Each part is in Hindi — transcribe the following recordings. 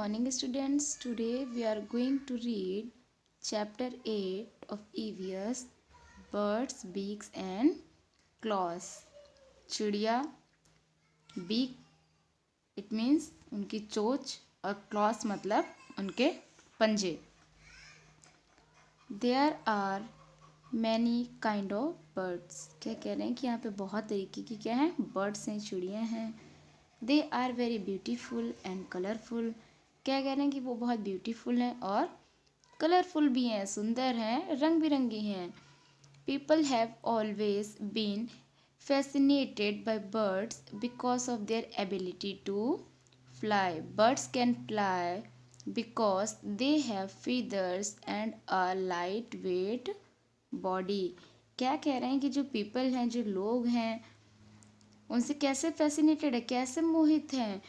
morning, students. Today we are going to read chapter 8 of EVS Birds, Beaks and Claws. चिड़िया, बीक इट मीन्स उनकी चोंच और क्लॉस मतलब उनके पंजे. There are many kind of birds. क्या कह रहे हैं कि यहाँ पे बहुत तरीके की क्या है बर्ड्स हैं, चिड़िया हैं. They are very beautiful and colourful. क्या कह रहे हैं कि वो बहुत ब्यूटीफुल हैं और कलरफुल भी हैं, सुंदर हैं, रंग बिरंगी हैं. People have always been fascinated by birds because of their ability to fly. Birds can fly because they have feathers and a lightweight body. क्या कह रहे हैं कि जो पीपल हैं, जो लोग हैं, उनसे कैसे फैसिनेटेड है, कैसे मोहित हैं,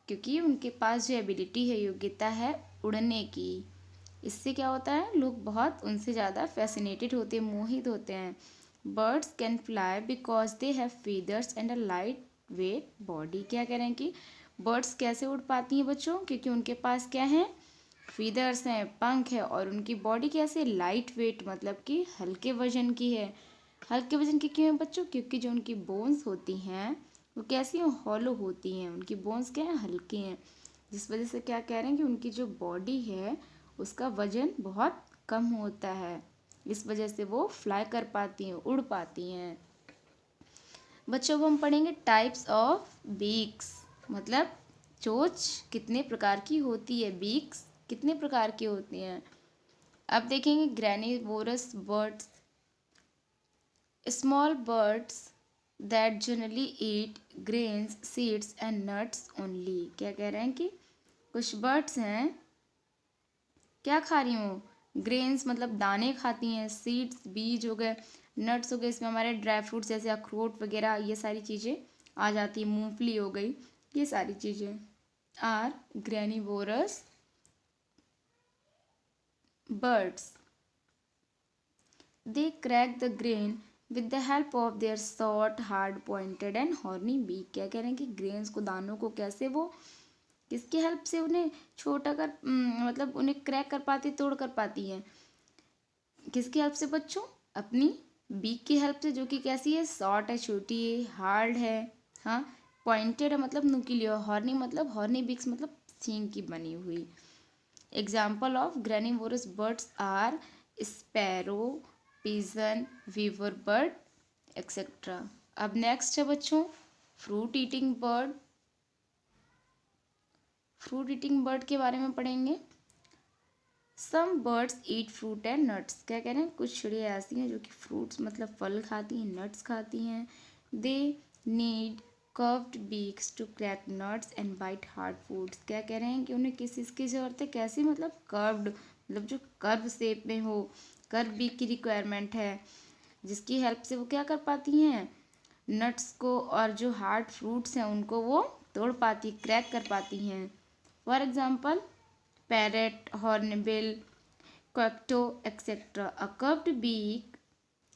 क्योंकि उनके पास जो एबिलिटी है, योग्यता है उड़ने की. इससे क्या होता है, लोग बहुत उनसे ज़्यादा फैसिनेटेड होते हैं, मोहित होते हैं. Birds can fly because they have feathers and a light weight body. क्या कह रहे हैं कि बर्ड्स कैसे उड़ पाती हैं बच्चों, क्योंकि उनके पास क्या है, फीदर्स हैं, पंख है, और उनकी बॉडी कैसे लाइट वेट मतलब कि हल्के वजन की है. हल्के वजन की क्यों है बच्चों, क्योंकि जो उनकी बोन्स होती हैं वो कैसी हैं, हॉलो होती हैं. उनकी बोन्स क्या है, हल्की हैं, जिस वजह से क्या कह रहे हैं कि उनकी जो बॉडी है उसका वजन बहुत कम होता है. इस वजह से वो फ्लाई कर पाती हैं, उड़ पाती हैं. बच्चों को हम पढ़ेंगे टाइप्स ऑफ बीक्स, मतलब चोंच कितने प्रकार की होती है, बीक्स कितने प्रकार की होती हैं. अब देखेंगे granivorous birds, small birds that generally eat grains, seeds and nuts only. क्या कह रहे हैं कि कुछ बर्ड्स हैं, क्या खा रही हूँ, ग्रेन्स मतलब दाने खाती हैं, सीड्स बीज हो गए, नट्स हो गए, इसमें हमारे ड्राई फ्रूट्स जैसे अखरोट वगैरह ये सारी चीज़ें आ जाती हैं, मूंगफली हो गई, ये सारी चीज़ें are granivorous birds. They crack the grain with the help of their short hard pointed and horny beak. क्या कह रहे हैं कि ग्रेन्स को, दानों को कैसे वो किसकी हेल्प से उन्हें छोटा कर मतलब उन्हें क्रैक कर पाती, तोड़ कर पाती हैं. किसकी हेल्प से बच्चों, अपनी बीक की हेल्प से, जो कि कैसी है, शॉर्ट है, छोटी है, हार्ड है, हाँ, पॉइंटेड है मतलब नुकीली, और हॉर्नी मतलब हॉर्नी बीक्स मतलब सींग की बनी हुई. Example of granivorous birds are sparrow, pigeon, weaver bird etcetera. अब नेक्स्ट है बच्चों fruit eating bird. Fruit eating bird के बारे में पढ़ेंगे. Some birds eat fruit and nuts. क्या कह रहे हैं, कुछ चिड़िया ऐसी हैं जो कि फ्रूट्स मतलब फल खाती हैं, नट्स खाती हैं. They need curved beaks to crack nuts and bite hard foods. क्या कह रहे हैं कि उन्हें किस इसकी जरूरत है, कैसी मतलब कर्व्ड मतलब जो कर्व शेप में हो, कर्व बीक की रिक्वायरमेंट है, जिसकी हेल्प से वो क्या कर पाती हैं, नट्स को और जो हार्ड फ्रूट्स हैं उनको वो तोड़ पाती, क्रैक कर पाती हैं. For example parrot, hornbill, cockatoo etcetera. A curved beak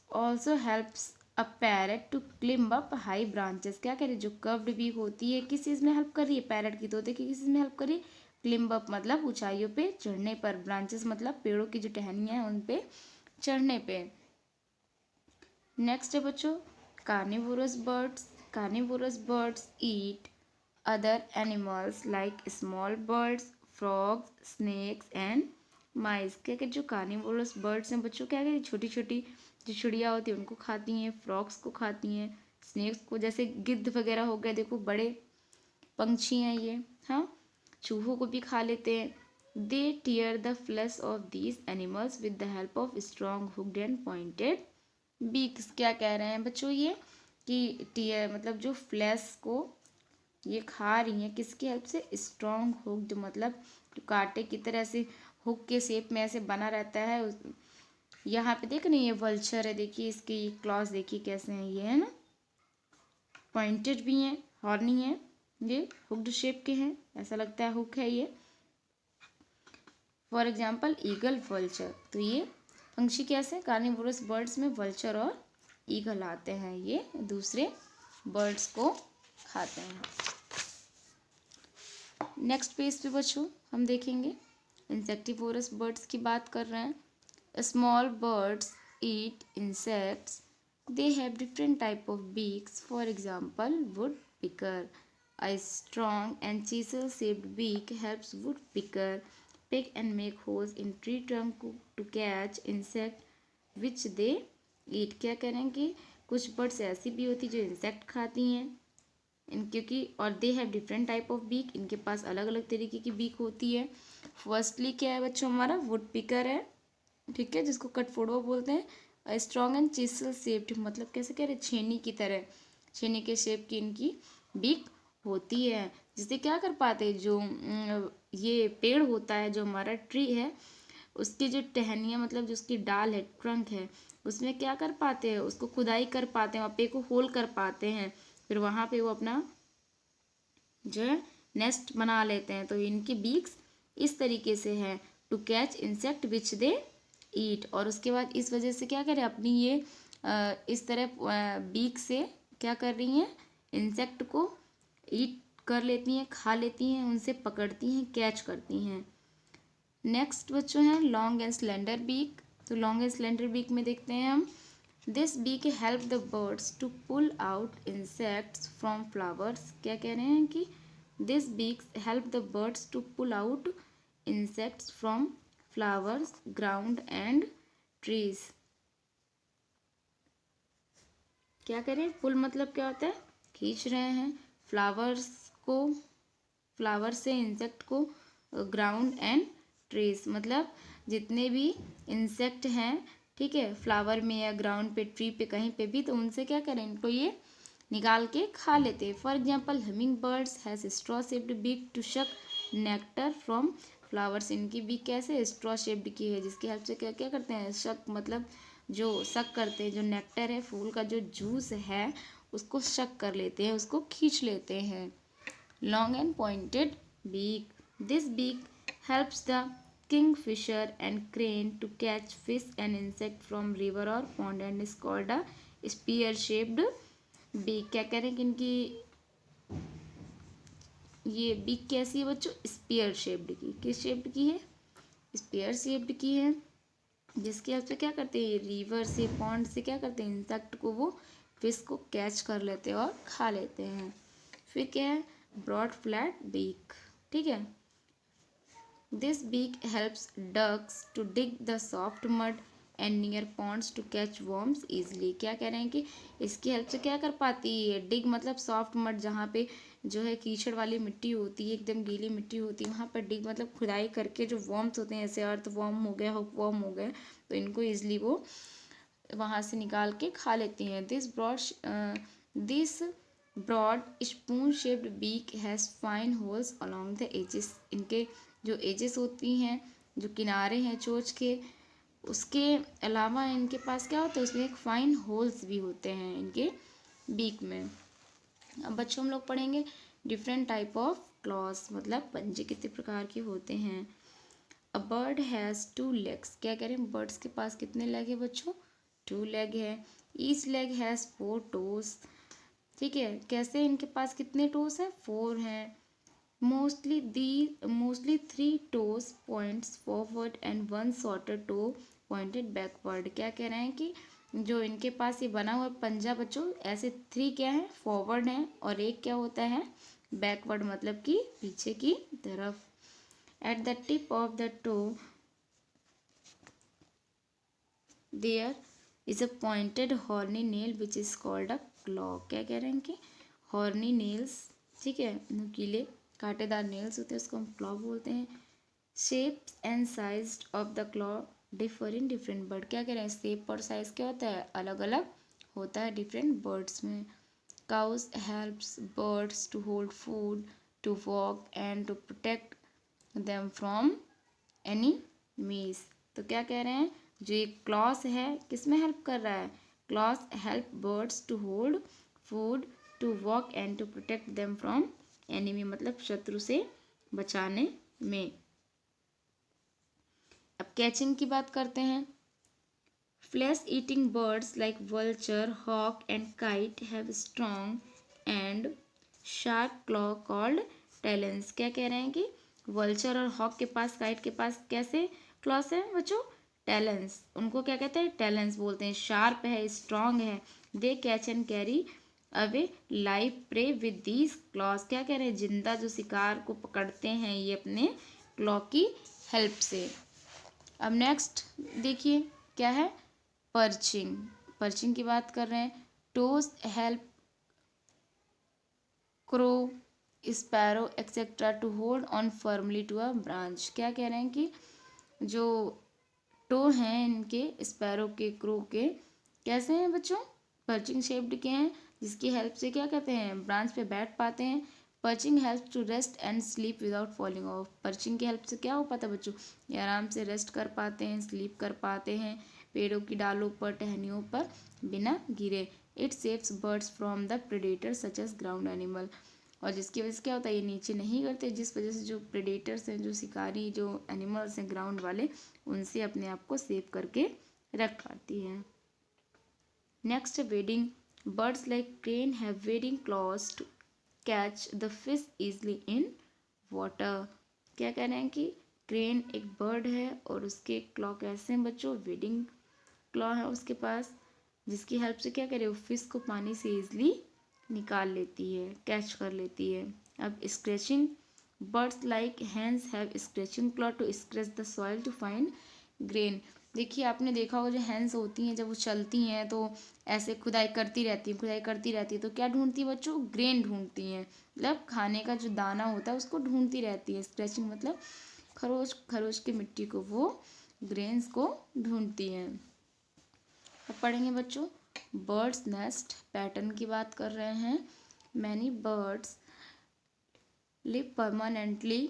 also helps a parrot to climb up high branches. क्या कह रही है, जो कर्व्ड बीक होती है किस चीज़ में हेल्प कर रही है, पैरेट की, तोते की किस चीज़ में हेल्प कर रही है, क्लिम्ब अप मतलब ऊंचाइयों पे चढ़ने पर, ब्रांचेस मतलब पेड़ों की जो टहनियाँ हैं उन पे चढ़ने पे. नेक्स्ट है बच्चों carnivorous birds. Carnivorous birds eat other animals like small birds, frogs, snakes and mice. क्या क्या जो कार्निवोरस बर्ड्स हैं बच्चों, क्या क्या छोटी छोटी जो चिड़िया होती है उनको खाती हैं, फ्रॉग्स को खाती हैं, स्नेक्स को, जैसे गिद्ध वगैरह हो गए, देखो बड़े पंछी हैं ये, हाँ, चूहों को भी खा लेते हैं. They tear the flesh of these animals with the help of strong hooked and pointed beaks. क्या कह रहे हैं बच्चों ये कि टीयर मतलब जो फ्लैश को ये खा रही हैं किसकी हेल्प से, स्ट्रॉन्ग हुक्ड मतलब जो कांटे की तरह से हुक के शेप में ऐसे बना रहता है. यहाँ पे देख रही है वल्चर है, देखिए इसके क्लॉज देखिए कैसे हैं, ये है ना, पॉइंटेड भी हैं, हॉर्नी है, ये हुक्ड शेप के हैं, ऐसा लगता है हुक है ये. For example eagle, vulture. तो ये पंछी कैसे, कार्निवोरस बर्ड्स में वल्चर और ईगल आते हैं, ये दूसरे बर्ड्स को खाते हैं. नेक्स्ट पेज पे बच्चों हम देखेंगे इंसेक्टिवोरस बर्ड्स की बात कर रहे हैं। Small birds eat insects, they have different type of beaks, for example would picker, a strong and chisel shaped beak helps woodpecker pick and make holes in tree trunk to catch insect which they eat। क्या करें कि कुछ बर्ड्स ऐसी भी होती जो इंसेक्ट खाती हैं क्योंकि और they have different type of beak, इनके पास अलग अलग तरीके की बीक होती है। फर्स्टली क्या है बच्चों, हमारा वुड पिकर है, ठीक है, जिसको कटफोड़वा बोलते हैं। स्ट्रॉन्ग एंड चिसल शेप्ड, मतलब कैसे कह रहे, छेनी की तरह, छेनी के शेप की इनकी बीक होती है, जिससे क्या कर पाते हैं, जो ये पेड़ होता है, जो हमारा ट्री है, उसकी जो टहनियाँ मतलब जो उसकी डाल है, ट्रंक है, उसमें क्या कर पाते हैं, उसको खुदाई कर पाते हैं, वहाँ पे को होल कर पाते हैं, फिर वहाँ पे वो अपना जो है नेस्ट बना लेते हैं। तो इनकी बीक्स इस तरीके से है, टू कैच इंसेक्ट विच दे ईट, और उसके बाद इस वजह से क्या करें, अपनी ये इस तरह बीक से क्या कर रही हैं, इंसेक्ट को ईट कर लेती हैं, खा लेती हैं, उनसे पकड़ती हैं, कैच करती हैं। नेक्स्ट बच्चों हैं लॉन्ग एंड स्लेंडर बीक। तो लॉन्ग एंड स्लेंडर बीक में देखते हैं हम, this beak help the birds to pull out insects from flowers. क्या कह रहे हैं कि this beak help the birds to pull out insects from flowers, ground and trees. क्या करें, पुल मतलब क्या होता है, खींच रहे हैं, फ्लावर्स को, फ्लावर से इंसेक्ट को, ग्राउंड एंड ट्रीज मतलब जितने भी इंसेक्ट हैं, ठीक है, फ्लावर में या ग्राउंड पे, ट्री पे, कहीं पे भी, तो उनसे क्या करें, इनको ये निकाल के खा लेते हैं। For example humming birds has straw shaped beak to suck nectar from flowers. इनकी बीक कैसे स्ट्रॉ शेप्ड की है, जिसकी हेल्प से क्या क्या करते हैं, शक मतलब जो शक करते हैं, जो नेक्टर है, फूल का जो जूस है, उसको शक कर लेते हैं, उसको खींच लेते हैं। Long and pointed beak, this beak helps the kingfisher and crane to catch fish and insect from river or pond and is called a spear shaped beak। क्या कह रहे हैं कि इनकी ये बीक कैसी है बच्चों, स्पीयर शेप्ड की। किस शेप्ड की है, स्पीयर शेप्ड की है, जिसकी वजह से क्या करते हैं, रिवर से, पॉन्ड से क्या करते हैं, इंसेक्ट को, वो फिश को कैच कर लेते हैं और खा लेते हैं। फिर क्या है, ब्रॉड फ्लैट बीक, ठीक है, this beak helps ducks to dig the soft mud and near ponds to catch worms easily. क्या कह रहे हैं कि इसकी हेल्प से क्या कर पाती है, डिग मतलब सॉफ्ट मड, जहाँ पे जो है कीचड़ वाली मिट्टी होती है, एकदम गीली मिट्टी होती है, वहाँ पर डिग मतलब खुदाई करके जो वर्म्स होते हैं, जैसे अर्थ वर्म हो गया, हुक वर्म हो गया, तो इनको ईजिली वो वहाँ से निकाल के खा लेती हैं। This broad spoon shaped beak has fine holes along the edges. इनके जो एजेस होती हैं, जो किनारे हैं चोंच के, उसके अलावा इनके पास क्या होता है, उसमें एक फाइन होल्स भी होते हैं इनके बीक में। अब बच्चों हम लोग पढ़ेंगे डिफरेंट टाइप ऑफ क्लॉज, मतलब पंजे कितने प्रकार के होते हैं। A bird has 2 legs। क्या कह रहे हैं, बर्ड्स के पास कितने लेग है बच्चों, 2 लेग है। Each leg has 4 toes। ठीक है, कैसे, इनके पास कितने टोस हैं, 4 हैं। Mostly 3 toes points forward and 1 shorter toe pointed backward। क्या कह रहे हैं कि जो इनके पास ये बना हुआ पंजा बच्चों, ऐसे 3 क्या है, फॉरवर्ड है, और एक क्या होता है, बैकवर्ड मतलब कि पीछे की तरफ। At the tip of the toe there is a pointed horny nail which is called a claw. क्या कह रहे हैं कि हॉर्नी नेल्स, ठीक है, नुकीले कांटेदार नेल्स होते हैं, उसको हम क्लॉ बोलते हैं। Shape and size of the claw differ in different bird. क्या कह रहे हैं, शेप और साइज क्या होता है, अलग अलग होता है डिफरेंट बर्ड्स में। Claws helps birds to hold food, to walk and to protect them from enemies. तो क्या कह रहे हैं, जो ये क्लॉस है किस में हेल्प कर रहा है, claws help birds to hold food, to walk and to protect them from enemy, मतलब शत्रु से बचाने में। अब कैचिंग की बात करते हैं। Flesh eating birds like vulture, hawk and kite have strong and sharp claw called talons. क्या कह रहे हैं कि वल्चर और हॉक के पास, काइट के पास कैसे क्लॉस है बच्चों? टैलेंस। उनको क्या कहते हैं? टैलेंस बोलते हैं। शार्प है, स्ट्रांग है। They catch and carry away live prey with these claws. क्या कह रहे हैं? जिंदा जो शिकार को पकड़ते हैं ये अपने क्लॉ की हेल्प से। अब नेक्स्ट देखिए क्या है? पर्चिंग। पर्चिंग की बात कर रहे हैं। Toes help crow, sparrow etcetera to hold on firmly to a branch. क्या कह रहे हैं कि जो टो हैं इनके, स्पैरो के, क्रो के, कैसे हैं बच्चों? पर्चिंग शेप्ड के हैं, जिसकी हेल्प से क्या कहते हैं? ब्रांच पे बैठ पाते हैं। Perching help to rest and sleep without falling off. Perching की हेल्प से क्या हो पाता है बच्चों? ये आराम से रेस्ट कर पाते हैं, स्लीप कर पाते हैं पेड़ों की डालों पर, टहनियों पर बिना गिरे। It saves birds from the predator such as ground animal. और जिसकी वजह से क्या होता है? ये नीचे नहीं गिरते, जिस वजह से जो प्रेडेटर्स हैं, जो शिकारी, जो एनिमल्स हैं ग्राउंड वाले, उनसे अपने आप को सेव करके रख पाती है। Next, wading. Birds like crane have wading claws to catch the fish easily in water. क्या कह रहे हैं कि क्रेन एक बर्ड है और उसके क्लॉ कैसे हैं बच्चों? वेडिंग क्लॉ है उसके पास, जिसकी हेल्प से क्या करे? वो फिश को पानी से इजली निकाल लेती है, कैच कर लेती है। अब scratching. Birds like hens have scratching claw to scratch the soil to find grain. देखिए आपने देखा होगा जो हैंस होती हैं जब वो चलती हैं तो ऐसे खुदाई करती रहती हैं, खुदाई करती रहती है, तो क्या ढूंढती है बच्चों? ग्रेन ढूंढती हैं, मतलब खाने का जो दाना होता है उसको ढूंढती रहती है। स्क्रैचिंग मतलब खरोच खरोच के मिट्टी को वो ग्रेन्स को ढूंढती हैं। अब पढ़ेंगे बच्चों बर्ड्स नेस्ट पैटर्न की बात कर रहे हैं। Many birds live permanently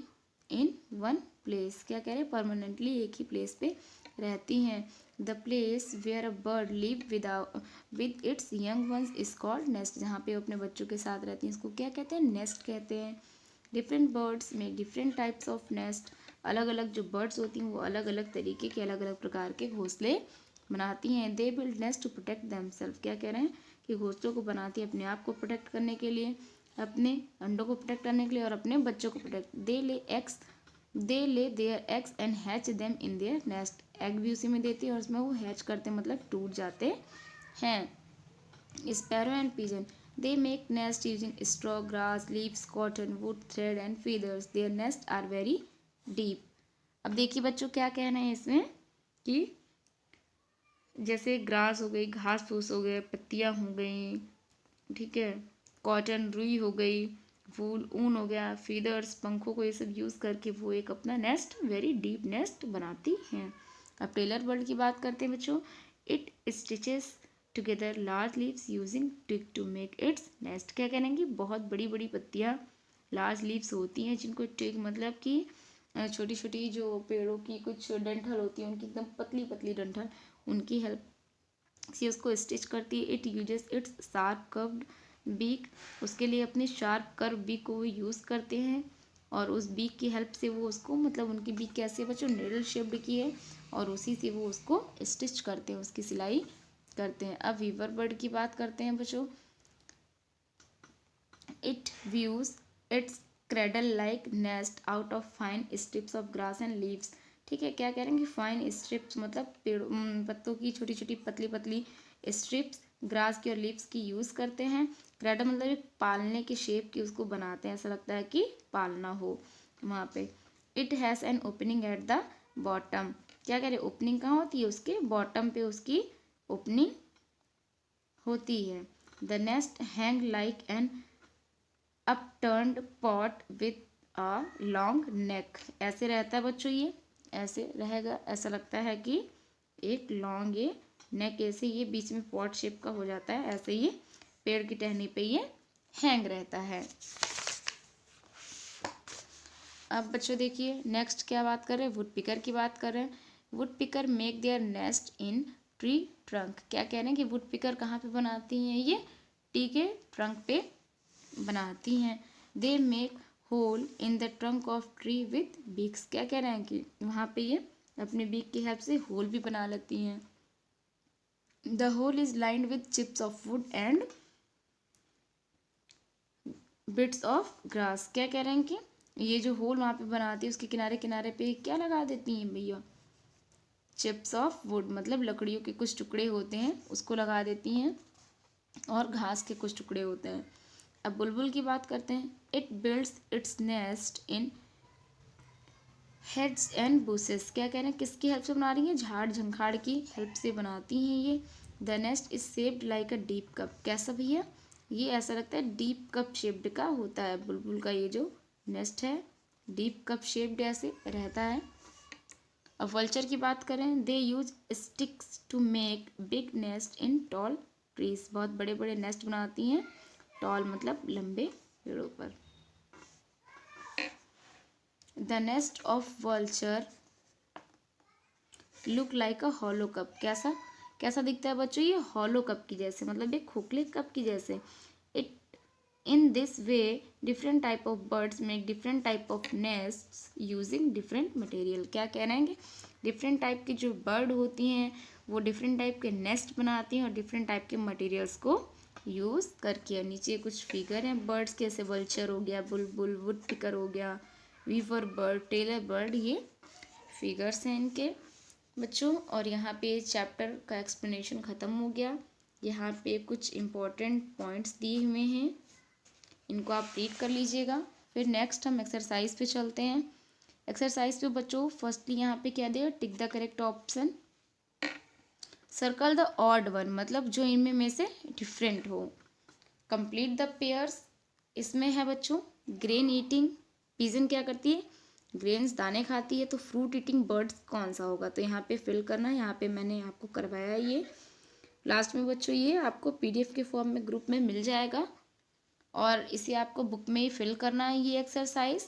in one place. क्या कह रहे हैं? परमानेंटली एक ही प्लेस पे रहती हैं। The place where a bird live with its young ones is called nest. जहाँ पे वो अपने बच्चों के साथ रहती हैं इसको क्या कहते हैं? नेस्ट कहते हैं। Different birds make different types of nest. अलग अलग जो बर्ड्स होती हैं वो अलग अलग तरीके के, अलग अलग प्रकार के घोंसले बनाती हैं। They build nest to protect themselves. क्या कह रहे हैं कि घोंसलों को बनाती है अपने आप को प्रोटेक्ट करने के लिए, अपने अंडों को प्रोटेक्ट करने के लिए और अपने बच्चों को protect. They lay their eggs and hatch them in their nest. Egg भी उसी में देती है और उसमें वो हैच करते मतलब टूट जाते हैं। Sparrow and pigeon they make nest using straw, grass, leaves, cotton, wood, thread and feathers. Their nest are very deep. अब देखिए बच्चों क्या कहना है इसमें कि जैसे ग्रास हो गई, घास फूस हो गए, पत्तियाँ हो गई, ठीक है, कॉटन रुई हो गई, वूल ऊन हो गया, फीदर्स पंखों को, ये सब यूज़ करके वो एक अपना नेस्ट, वेरी डीप नेस्ट बनाती हैं। अब टेलर बर्ड की बात करते हैं बच्चों। It stitches together large leaves using twig to make its nest. क्या कहेंगे? बहुत बड़ी बड़ी पत्तियाँ, लार्ज लीव्स होती हैं जिनको ट्विग मतलब कि छोटी छोटी जो पेड़ों की कुछ डंठल होती है उनकी एकदम पतली पतली डंठल, उनकी हेल्प से उसको स्टिच करती है। It uses its sharp curved beak. उसके लिए अपने शार्प कर्व बीक को वो यूज़ करते हैं और उस बीक की हेल्प से वो उसको, मतलब उनकी बीक कैसे बच्चों? निडल शेप्ड की है और उसी से वो उसको स्टिच करते हैं, उसकी सिलाई करते हैं। अब वीवर बर्ड की बात करते हैं बच्चों। It views it's cradle like nest out of fine strips of grass and leaves. ठीक है, क्या कह रहे हैं कि फाइन स्ट्रिप्स मतलब पेड़ पत्तों की छोटी छोटी पतली पतली स्ट्रिप्स ग्रास की और लीव्स की यूज़ करते हैं। क्रेडल मतलब एक पालने के शेप की उसको बनाते हैं, ऐसा लगता है कि पालना हो वहाँ पे। It has an opening at the bottom. क्या कह रहे हैं? ओपनिंग कहाँ होती है? उसके बॉटम पे उसकी ओपनिंग होती है। The nest hang like an upturned pot with a long neck. ऐसे रहता है बच्चों, ये ऐसे रहेगा, ऐसा लगता है कि एक लॉन्ग ये नेक, ऐसे ये बीच में पॉट शेप का हो जाता है, ऐसे ये पेड़ की टहनी पे ये हैंग रहता है। अब बच्चों देखिए नेक्स्ट क्या बात कर रहे हैं? वुड पिकर की बात कर रहे हैं। Would picker make their nest in tree trunk. क्या कह रहे हैं कि वुड पिकर कहाँ पे बनाती हैं? ये ट्री के ट्रंक पे बनाती हैं। They make hole in the trunk of tree with beaks. क्या कह रहे हैं कि वहाँ पे ये अपने बीक की हेल्प से होल भी बना लेती हैं। The hole is lined with chips of wood and bits of grass. क्या कह रहे हैं कि ये जो होल वहाँ पे बनाती है उसके किनारे किनारे पे क्या लगा देती हैं भैया, चिप्स ऑफ वुड, मतलब लकड़ियों के कुछ टुकड़े होते हैं उसको लगा देती हैं, और घास के कुछ टुकड़े होते हैं। अब बुलबुल की बात करते हैं। It builds its nest in heads and bushes. क्या कह रहे हैं, किसकी हेल्प से बना रही है, झाड़ झंखाड़ की हेल्प से बनाती हैं ये। The nest is shaped like a deep cup. कैसा भैया, ये ऐसा लगता है डीप कप शेप्ड का होता है। बुलबुल का ये जो नेस्ट है डीप कप शेप्ड ऐसे रहता है। अब वल्चर की बात करें, they use sticks to make big nest in tall trees. बहुत बड़े बड़े नेस्ट बनाती हैं, टॉल मतलब लंबे पेड़ों पर। The nest of vulture look like a hollow cup. कैसा कैसा दिखता है बच्चों, ये हॉलो कप की जैसे, मतलब एक खोखले कप की जैसे। It in this way different type of birds make different type of nests using different material. क्या कह रहे हैं, डिफरेंट टाइप की जो बर्ड होती हैं वो डिफरेंट टाइप के नेस्ट बनाती हैं और डिफरेंट टाइप के मटेरियल्स को यूज़ करके। नीचे कुछ फिगर हैं बर्ड्स के, जैसे वल्चर हो गया, बुलबुल, वुड पिकर हो गया, वीवर बर्ड, टेलर बर्ड, ये फिगर्स हैं इनके बच्चों। और यहाँ पे चैप्टर का एक्सप्लेनेशन ख़त्म हो गया। यहाँ पे कुछ इम्पोर्टेंट पॉइंट्स दिए हुए हैं, इनको आप रीड कर लीजिएगा। फिर नेक्स्ट हम एक्सरसाइज पे चलते हैं। एक्सरसाइज पे बच्चों फर्स्टली यहाँ पे क्या दिया, tick the correct option, circle the odd one, मतलब जो इनमें में से डिफरेंट हो, कंप्लीट द पेयर्स। इसमें है बच्चों ग्रेन ईटिंग, पिजन क्या करती है, ग्रेन्स दाने खाती है, तो फ्रूट ईटिंग बर्ड्स कौन सा होगा, तो यहाँ पे फिल करना है। यहाँ पे मैंने आपको करवाया है ये। लास्ट में बच्चों ये आपको पीडीएफ के फॉर्म में ग्रुप में मिल जाएगा और इसे आपको बुक में ही फिल करना है ये एक्सरसाइज।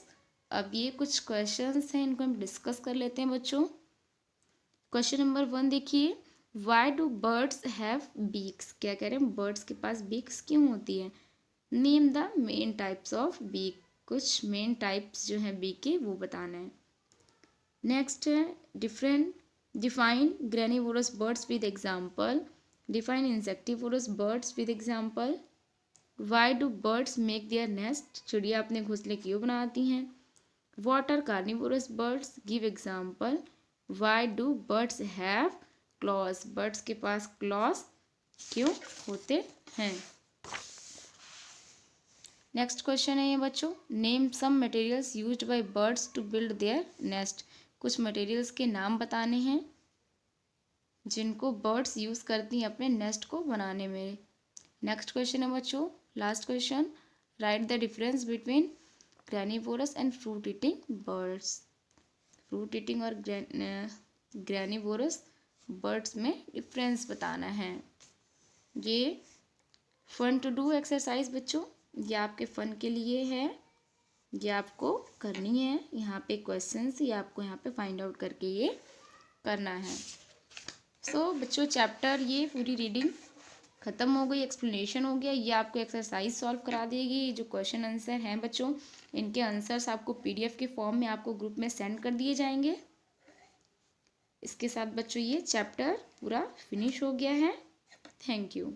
अब ये कुछ क्वेश्चंस हैं, इनको हम डिस्कस कर लेते हैं बच्चों। क्वेश्चन नंबर 1 देखिए, Y do birds have beaks. क्या कह रहे हैं, बर्ड्स के पास बीक्स क्यों होती है। Name the main types of beak, कुछ मेन टाइप्स जो हैं बीक के वो बताना है। नेक्स्ट है define granivorous birds with example, define insectivorous birds with example. Why do birds make their nest, चिड़िया अपने घोंसले क्यों बनाती हैं। What are carnivorous birds, give example. Why do birds have claws, birds के पास क्लॉज क्यों होते हैं। नेक्स्ट क्वेश्चन है ये बच्चों, name some materials used by birds to build their nest. कुछ मटेरियल्स के नाम बताने हैं जिनको बर्ड्स यूज़ करती हैं अपने नेस्ट को बनाने में। नेक्स्ट क्वेश्चन है बच्चों, last question, write the difference between granivorous and fruit eating birds. Fruit eating और ग्रेनिवोरस बर्ड्स में डिफरेंस बताना है। ये फन टू डू एक्सरसाइज बच्चों, ये आपके फ़न के लिए है, ये आपको करनी है। यहाँ पे क्वेश्चंस ये आपको यहाँ पे फाइंड आउट करके ये करना है। सो बच्चों चैप्टर ये पूरी रीडिंग ख़त्म हो गई, एक्सप्लेनेशन हो गया, ये आपको एक्सरसाइज सॉल्व करा देगी। ये जो क्वेश्चन आंसर हैं बच्चों, इनके आंसर्स आपको पीडीएफ के फॉर्म में आपको ग्रुप में सेंड कर दिए जाएंगे। इसके साथ बच्चों ये चैप्टर पूरा फिनिश हो गया है। Thank you.